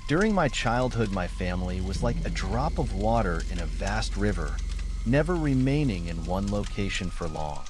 During my childhood, my family was like a drop of water in a vast river, never remaining in one location for long.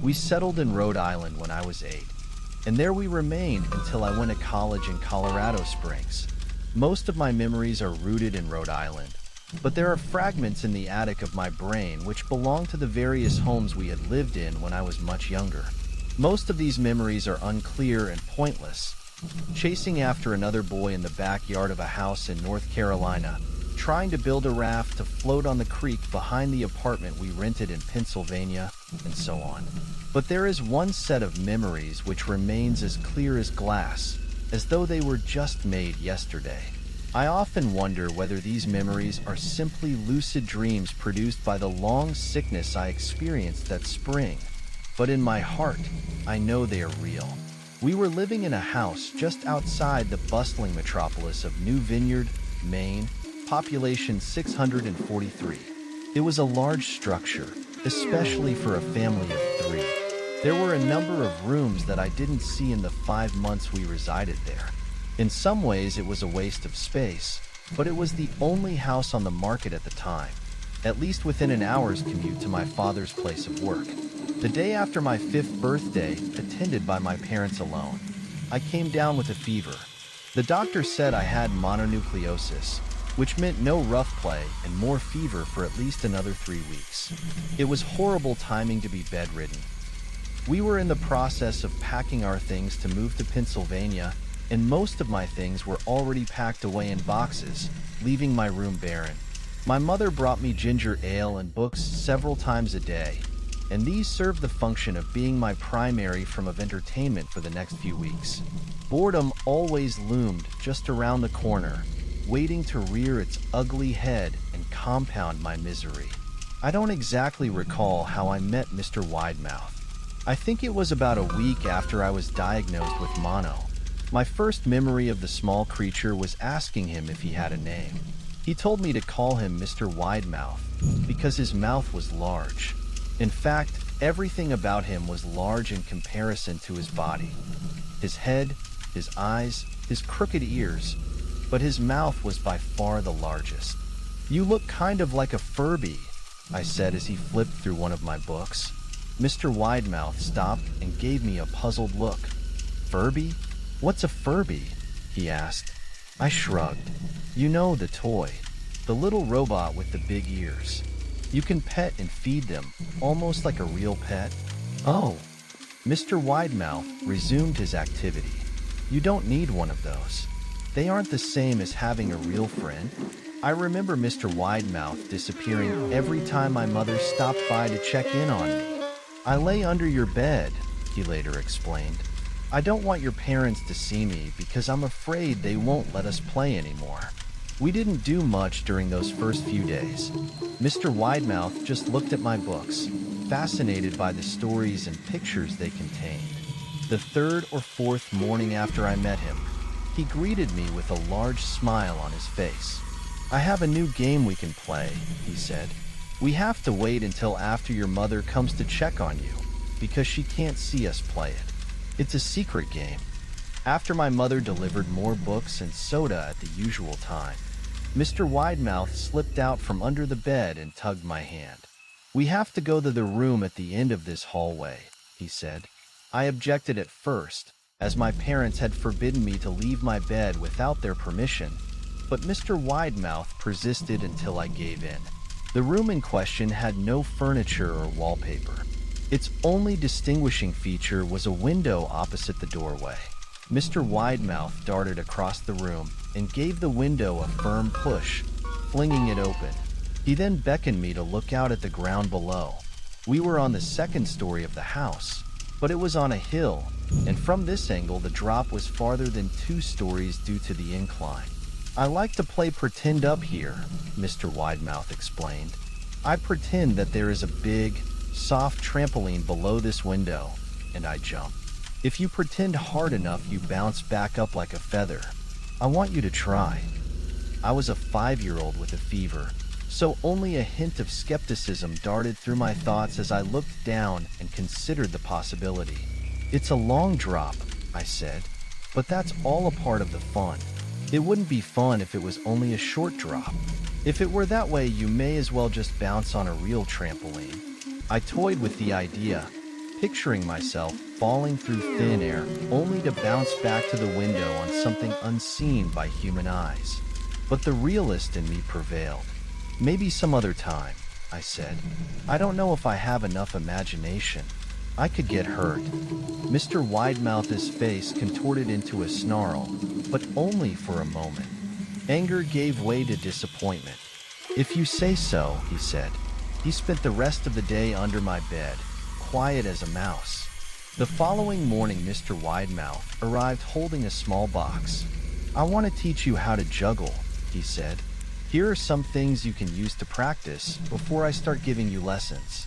We settled in Rhode Island when I was 8, and there we remained until I went to college in Colorado Springs. Most of my memories are rooted in Rhode Island, but there are fragments in the attic of my brain which belong to the various homes we had lived in when I was much younger. Most of these memories are unclear and pointless. Chasing after another boy in the backyard of a house in North Carolina, trying to build a raft to float on the creek behind the apartment we rented in Pennsylvania, and so on. But there is one set of memories which remains as clear as glass, as though they were just made yesterday. I often wonder whether these memories are simply lucid dreams produced by the long sickness I experienced that spring. But in my heart, I know they are real. We were living in a house just outside the bustling metropolis of New Vineyard, Maine, population 643. It was a large structure, especially for a family of 3. There were a number of rooms that I didn't see in the 5 months we resided there. In some ways, it was a waste of space, but it was the only house on the market at the time, at least within an hour's commute to my father's place of work. The day after my 5th birthday, attended by my parents alone, I came down with a fever. The doctor said I had mononucleosis, which meant no rough play and more fever for at least another 3 weeks. It was horrible timing to be bedridden. We were in the process of packing our things to move to Pennsylvania, and most of my things were already packed away in boxes, leaving my room barren. My mother brought me ginger ale and books several times a day, and these served the function of being my primary form of entertainment for the next few weeks. Boredom always loomed just around the corner, waiting to rear its ugly head and compound my misery. I don't exactly recall how I met Mr. Widemouth. I think it was about a week after I was diagnosed with mono. My first memory of the small creature was asking him if he had a name. He told me to call him Mr. Widemouth because his mouth was large. In fact, everything about him was large in comparison to his body. His head, his eyes, his crooked ears, but his mouth was by far the largest. "You look kind of like a Furby," I said as he flipped through one of my books. Mr. Widemouth stopped and gave me a puzzled look. "Furby? What's a Furby?" he asked. I shrugged. "You know, the toy. The little robot with the big ears. You can pet and feed them, almost like a real pet." "Oh." Mr. Widemouth resumed his activity. "You don't need one of those. They aren't the same as having a real friend." I remember Mr. Widemouth disappearing every time my mother stopped by to check in on me. "I lay under your bed," he later explained. "I don't want your parents to see me because I'm afraid they won't let us play anymore." We didn't do much during those first few days. Mr. Widemouth just looked at my books, fascinated by the stories and pictures they contained. The 3rd or 4th morning after I met him, he greeted me with a large smile on his face. "I have a new game we can play," he said. "We have to wait until after your mother comes to check on you, because she can't see us play it. It's a secret game." After my mother delivered more books and soda at the usual time, Mr. Widemouth slipped out from under the bed and tugged my hand. "We have to go to the room at the end of this hallway," he said. I objected at first, as my parents had forbidden me to leave my bed without their permission, but Mr. Widemouth persisted until I gave in. The room in question had no furniture or wallpaper. Its only distinguishing feature was a window opposite the doorway. Mr. Widemouth darted across the room and gave the window a firm push, flinging it open. He then beckoned me to look out at the ground below. We were on the 2nd story of the house, but it was on a hill, and from this angle the drop was farther than 2 stories due to the incline. "I like to play pretend up here," Mr. Widemouth explained. "I pretend that there is a big, soft trampoline below this window, and I jump. If you pretend hard enough, you bounce back up like a feather. I want you to try." I was a 5-year-old with a fever, so only a hint of skepticism darted through my thoughts as I looked down and considered the possibility. "It's a long drop," I said. But that's all a part of the fun. It wouldn't be fun if it was only a short drop. If it were that way, you may as well just bounce on a real trampoline. I toyed with the idea, picturing myself falling through thin air, only to bounce back to the window on something unseen by human eyes. But the realist in me prevailed. Maybe some other time, I said. I don't know if I have enough imagination. I could get hurt. Mr. Widemouth's face contorted into a snarl, but only for a moment. Anger gave way to disappointment. If you say so, he said. He spent the rest of the day under my bed, quiet as a mouse. The following morning, Mr. Widemouth arrived holding a small box. I want to teach you how to juggle, he said. Here are some things you can use to practice before I start giving you lessons.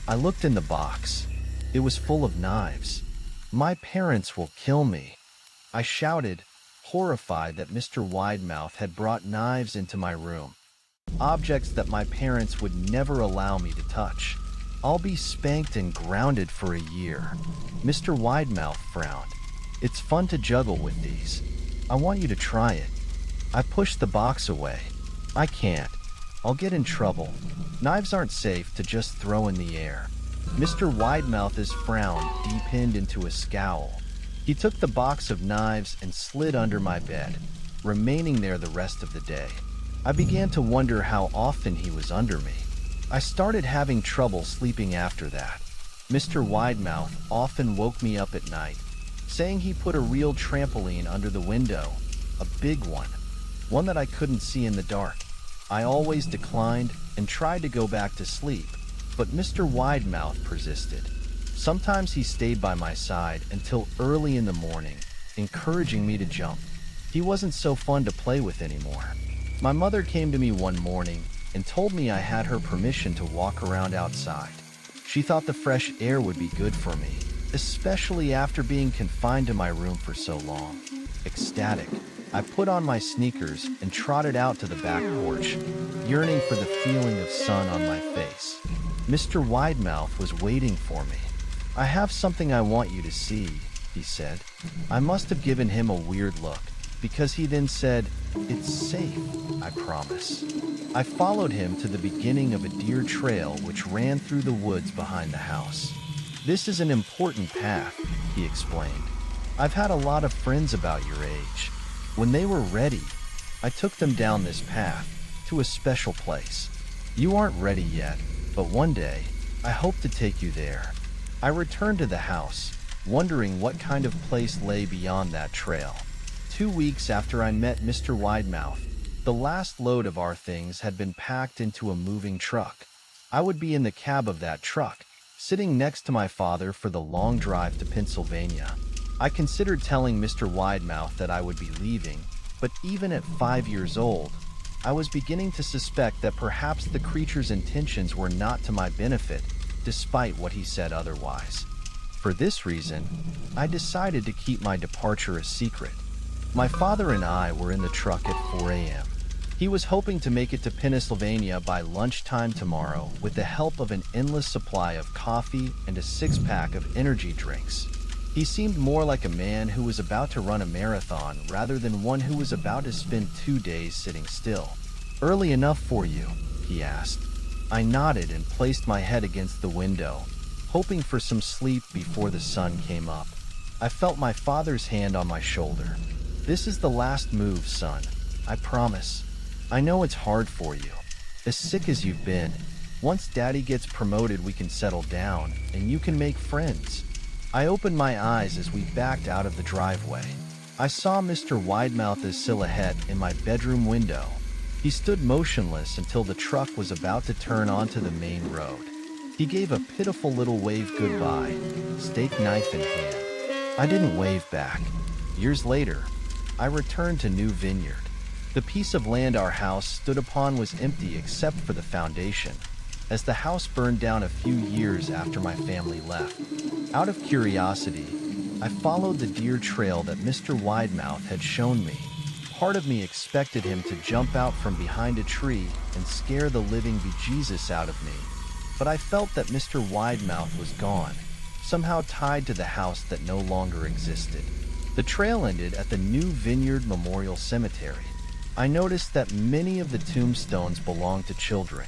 I looked in the box. It was full of knives. My parents will kill me, I shouted, horrified that Mr. Widemouth had brought knives into my room. Objects that my parents would never allow me to touch. I'll be spanked and grounded for a year. Mr. Widemouth frowned. It's fun to juggle with these. I want you to try it. I pushed the box away. I can't. I'll get in trouble. Knives aren't safe to just throw in the air. Mr. Widemouth's frown deepened into a scowl. He took the box of knives and slid under my bed, remaining there the rest of the day. I began to wonder how often he was under me. I started having trouble sleeping after that. Mr. Widemouth often woke me up at night, saying he put a real trampoline under the window, a big one that I couldn't see in the dark. I always declined and tried to go back to sleep, but Mr. Widemouth persisted. Sometimes he stayed by my side until early in the morning, encouraging me to jump. He wasn't so fun to play with anymore. My mother came to me one morning and told me I had her permission to walk around outside. She thought the fresh air would be good for me, especially after being confined to my room for so long. Ecstatic, I put on my sneakers and trotted out to the back porch, yearning for the feeling of sun on my face. Mr. Widemouth was waiting for me. I have something I want you to see, he said. I must have given him a weird look, because he then said, It's safe, I promise. I followed him to the beginning of a deer trail which ran through the woods behind the house. This is an important path, he explained. I've had a lot of friends about your age. When they were ready, I took them down this path to a special place. You aren't ready yet, but one day, I hope to take you there. I returned to the house, wondering what kind of place lay beyond that trail. 2 weeks after I met Mr. Widemouth, the last load of our things had been packed into a moving truck. I would be in the cab of that truck, sitting next to my father for the long drive to Pennsylvania. I considered telling Mr. Widemouth that I would be leaving, but even at 5 years old, I was beginning to suspect that perhaps the creature's intentions were not to my benefit, despite what he said otherwise. For this reason, I decided to keep my departure a secret. My father and I were in the truck at 4 a.m. He was hoping to make it to Pennsylvania by lunchtime tomorrow with the help of an endless supply of coffee and a six-pack of energy drinks. He seemed more like a man who was about to run a marathon rather than one who was about to spend 2 days sitting still. Early enough for you? He asked. I nodded and placed my head against the window, hoping for some sleep before the sun came up. I felt my father's hand on my shoulder. This is the last move, son. I promise. I know it's hard for you. As sick as you've been, once Daddy gets promoted, we can settle down, and you can make friends. I opened my eyes as we backed out of the driveway. I saw Mr. Widemouth's silhouette in my bedroom window. He stood motionless until the truck was about to turn onto the main road. He gave a pitiful little wave goodbye, steak knife in hand. I didn't wave back. Years later, I returned to New Vineyard. The piece of land our house stood upon was empty except for the foundation, as the house burned down a few years after my family left. Out of curiosity, I followed the deer trail that Mr. Widemouth had shown me. Part of me expected him to jump out from behind a tree and scare the living bejesus out of me, but I felt that Mr. Widemouth was gone, somehow tied to the house that no longer existed. The trail ended at the New Vineyard Memorial Cemetery. I noticed that many of the tombstones belonged to children,